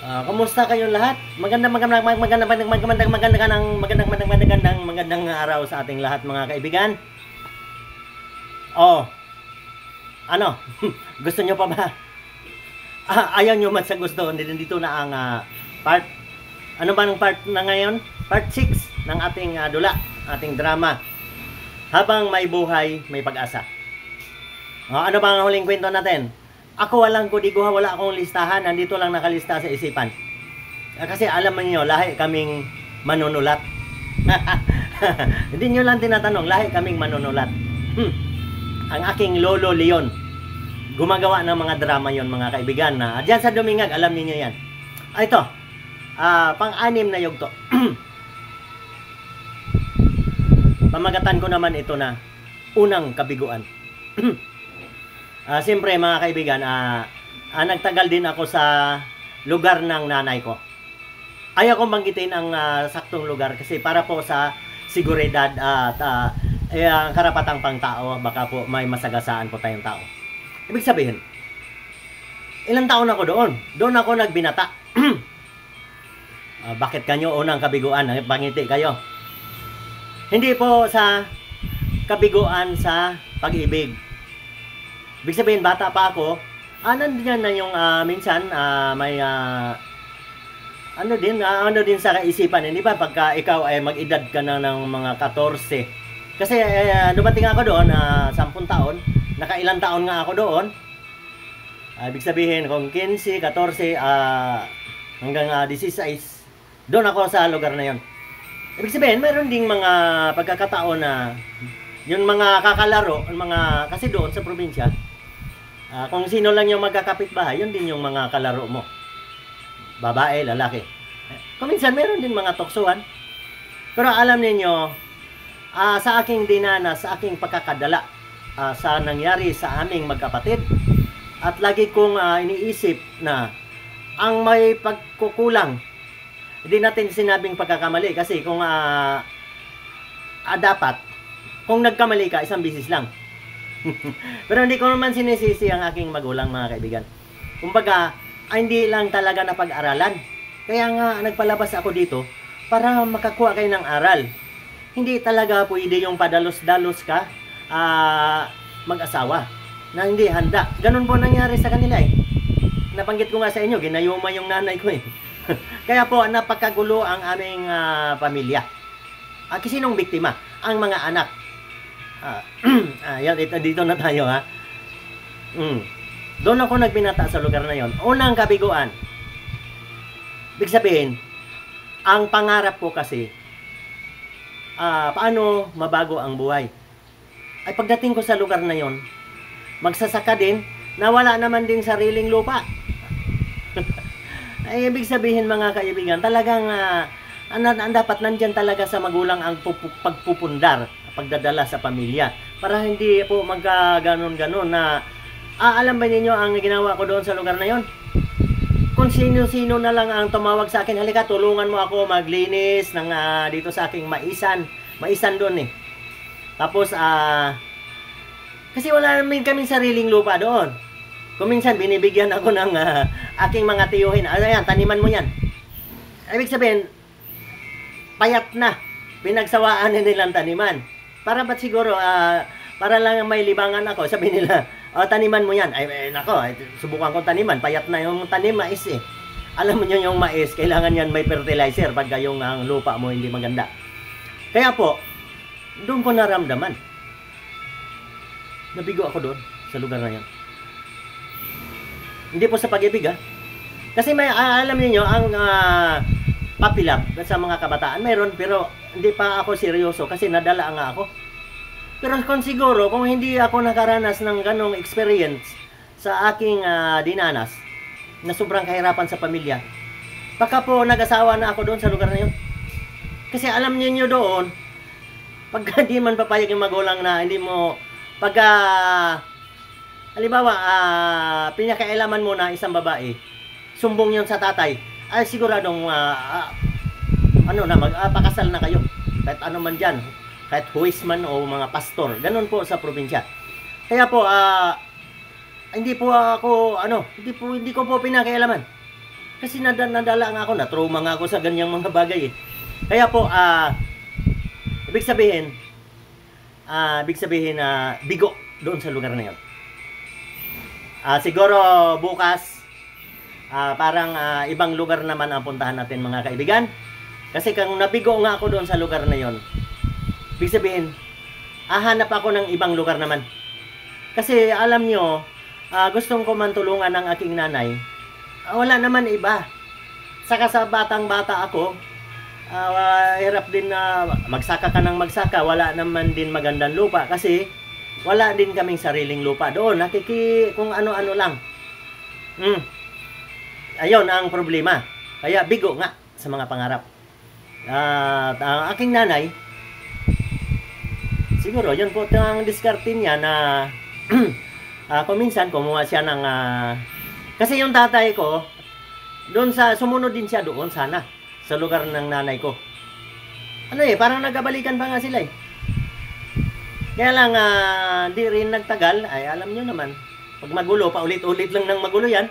Kumusta kayong lahat? Magandang araw sa ating lahat mga kaibigan. Oh, ano? Gusto nyo pa ba? Ayaw nyo man sa gusto. Dito na ang part. Ano ba ng part na ngayon? Part 6 ng ating dula, ating drama. Habang may buhay, may pag-asa. Ano ba ang huling kwento natin? Ako wala akong listahan, nandito lang nakalista sa isipan. Kasi alam niyo, lahi kaming manunulat. Hindi niyo lang tinatanong, lahi kaming manunulat. Ang aking lolo Leon, gumagawa ng mga drama yon mga kaibigan. Diyan sa Dumingag, alam niyo yan. Ito, pang-anim na yugto. Pamagatan ko naman ito na unang kabiguan. Siyempre mga kaibigan, nagtagal din ako sa lugar ng nanay ko. Ayaw kong banggitin ang saktong lugar kasi para po sa seguridad at karapatang pangtao, baka po may masagasaan po tayong tao. Ibig sabihin, ilang taon ako doon? Doon ako nagbinata. Bakit kanyo unang kabiguan? Pangiti kayo. Hindi po sa kabiguan sa pag-ibig. Ibig sabihin, bata pa ako, nandiyan na yung minsan may ano din sa kaisipan, hindi ba? Pagka ikaw ay mag-edad ka na ng mga 14. Kasi dumating ako doon, 10 taon, nakailang taon nga ako doon. Ibig sabihin, kung 15, 14, hanggang 16, doon ako sa lugar na yon. Ibig sabihin, mayroon ding mga pagkakataon na yung mga kakalaro, kasi doon sa probinsya, kung sino lang yung magkakapitbahay, yun din yung mga kalaro mo. Babae, lalaki. Kung minsan, meron din mga tuksuhan. Pero alam niyo, sa aking dinanas, sa aking pagkakadala, sa nangyari sa aming magkapatid, at lagi kong iniisip na ang may pagkukulang, hindi natin sinabing pagkakamali, kasi kung dapat, kung nagkamali ka, isang bisis lang. Pero hindi ko naman sinisisi ang aking magulang mga kaibigan. Kumbaga, hindi lang talaga napag-aralan. Kaya nga nagpalabas ako dito para makakuha kayo ng aral. Hindi talaga pwede yung padalos-dalos ka mag-asawa na hindi handa. Ganun po nangyari sa kanila eh. Nabanggit ko nga sa inyo, ginayuma yung nanay ko eh. Kaya po napakagulo ang aming pamilya. Sinong biktima? Ang mga anak. Dito na tayo ha. Doon ako nagbinata sa lugar na yon. Unang kabiguan. Ibig sabihin, ang pangarap ko kasi, paano mabago ang buhay. Ay pagdating ko sa lugar na yon, magsasaka din, na wala naman din sariling lupa. Ay ibig sabihin mga kaibigan, talagang dapat nandyan talaga sa magulang ang pagpupundar, pagdadala sa pamilya, para hindi po magkaganon-ganon na alam ba ninyo ang ginawa ko doon sa lugar na yon? Kung sino-sino na lang ang tumawag sa akin, halika tulungan mo ako maglinis ng dito sa aking maisan doon eh. Tapos kasi wala namin kaming sariling lupa doon. Kung minsan binibigyan ako ng aking mga tiyuhin, yan, taniman mo yan. Ibig sabihin, payat na, pinagsawaan na nilang taniman. Para ba't siguro, para lang may libangan ako, sabi nila, taniman mo yan. Ay nako, subukan ko taniman, payat na yung tanim, mais eh. Alam mo nyo yung mais, kailangan yan may fertilizer pagka yung lupa mo hindi maganda. Kaya po, doon ko naramdaman. Nabigo ako doon, sa lugar na yan. Hindi po sa pag-ibig Kasi may, alam niyo ang papilab sa mga kabataan, mayroon, pero hindi pa ako seryoso kasi nadala nga ako. Pero kung siguro, kung hindi ako nakaranas ng ganong experience sa aking dinanas, na sobrang kahirapan sa pamilya, baka po nag-asawa na ako doon sa lugar na yun. Kasi alam niyo doon, pag di man papayag yung magulang na hindi mo, pagka, halimbawa, pinakailaman mo na isang babae, sumbong yun sa tatay, ay siguradong, pakasal na kayo. Kahit ano man dyan, kahit huwisman o mga pastor, ganun po sa probinsya. Kaya po, hindi ko po pinakialaman. Kasi nadala nga ako, na-trauma nga ako sa ganyang mga bagay eh. Kaya po, ibig sabihin na bigo doon sa lugar na yun. Siguro bukas, parang ibang lugar naman ang puntahan natin mga kaibigan. Kasi kung nabigo nga ako doon sa lugar na yon, ibig sabihin, hanap ako ng ibang lugar naman. Kasi alam nyo, gustong ko man tulungan ng aking nanay, wala naman iba. Saka sa batang-bata ako, hirap din na magsaka ka ng magsaka, wala naman din magandang lupa kasi wala din kaming sariling lupa doon. Kung ano-ano lang. Ayun ang problema. Kaya bigo nga sa mga pangarap. Ang aking nanay, siguro yun po ang diskarte niya na kung minsan kumuha siya ng kasi yung tatay ko doon sumunod din siya doon sana sa lugar ng nanay ko. Parang nagkabalikan pa nga sila eh. Kaya lang di rin nagtagal, ay alam nyo naman, pag magulo, paulit-ulit lang ng magulo yan,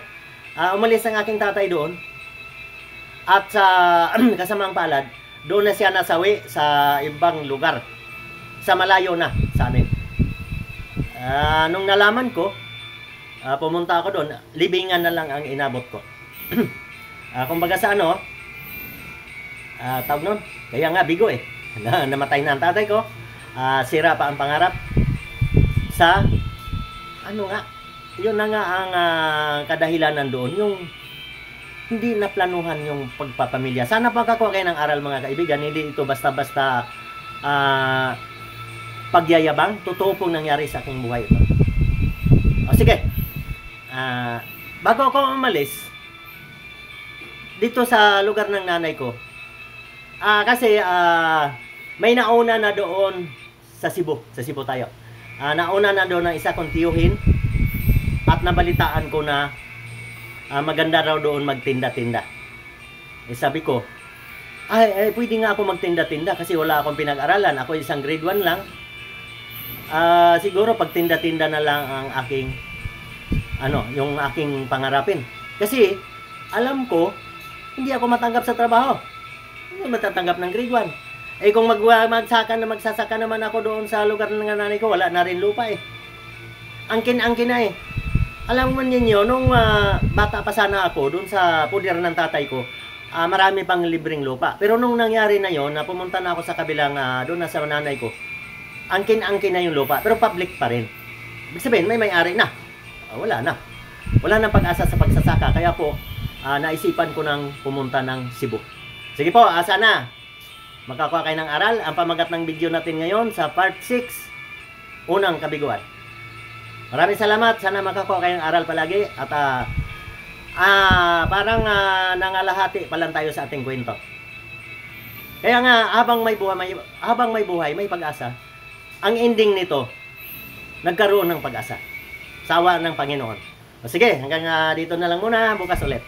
umalis ang aking tatay doon. At sa kasamang palad, doon na siya nasawi sa ibang lugar. Sa malayo na sa amin. Nung nalaman ko, pumunta ako doon, libingan na lang ang inabot ko. Kumbaga sa tawag nun, kaya nga bigo eh. Namatay na ang tatay ko. Sira pa ang pangarap. Sa, yun na nga ang kadahilanan doon, yung hindi naplanuhan yung pagpapamilya. Sana pagkakuha kayo ng aral mga kaibigan, hindi ito basta-basta pagyayabang. Totoo pong nangyari sa aking buhay ito. Sige. Bago ako umalis dito sa lugar ng nanay ko, kasi may nauna na doon sa Cebu tayo. Nauna na doon ng isa kong tiyuhin at nabalitaan ko na maganda raw doon magtinda-tinda. Sabi ko, pwede nga ako magtinda-tinda kasi wala akong pinag-aralan. Ako isang grade 1 lang. Siguro pagtinda-tinda na lang ang aking yung aking pangarapin. Kasi alam ko hindi ako matanggap sa trabaho. Hindi matatanggap ng grade 1. Kung magsasaka naman ako doon sa lugar ng nanay ko, wala na rin lupa eh. Angkin-angkin na eh. Alam mo ninyo, nung bata pa sana ako, doon sa puder ng tatay ko, marami pang libreng lupa. Pero nung nangyari na yon, na pumunta na ako sa kabilang, doon na sa nanay ko, angkin-angkin na yung lupa, pero public pa rin. Ibig sabihin, may-ari na. Wala na. Wala nang pag-asa sa pagsasaka. Kaya po, naisipan ko nang pumunta ng Cebu. Sige po, sana makakuha kayo ng aral. Ang pamagat ng video natin ngayon sa part 6, unang kabiguan. Maraming salamat. Sana makakuha kayo ng aral palagi. At parang nangalahati pa lang tayo sa ating kwento. Kaya nga, habang may buhay, may pag-asa. Ang ending nito, nagkaroon ng pag-asa. Sawa ng Panginoon. Sige, hanggang dito na lang muna. Bukas ulit.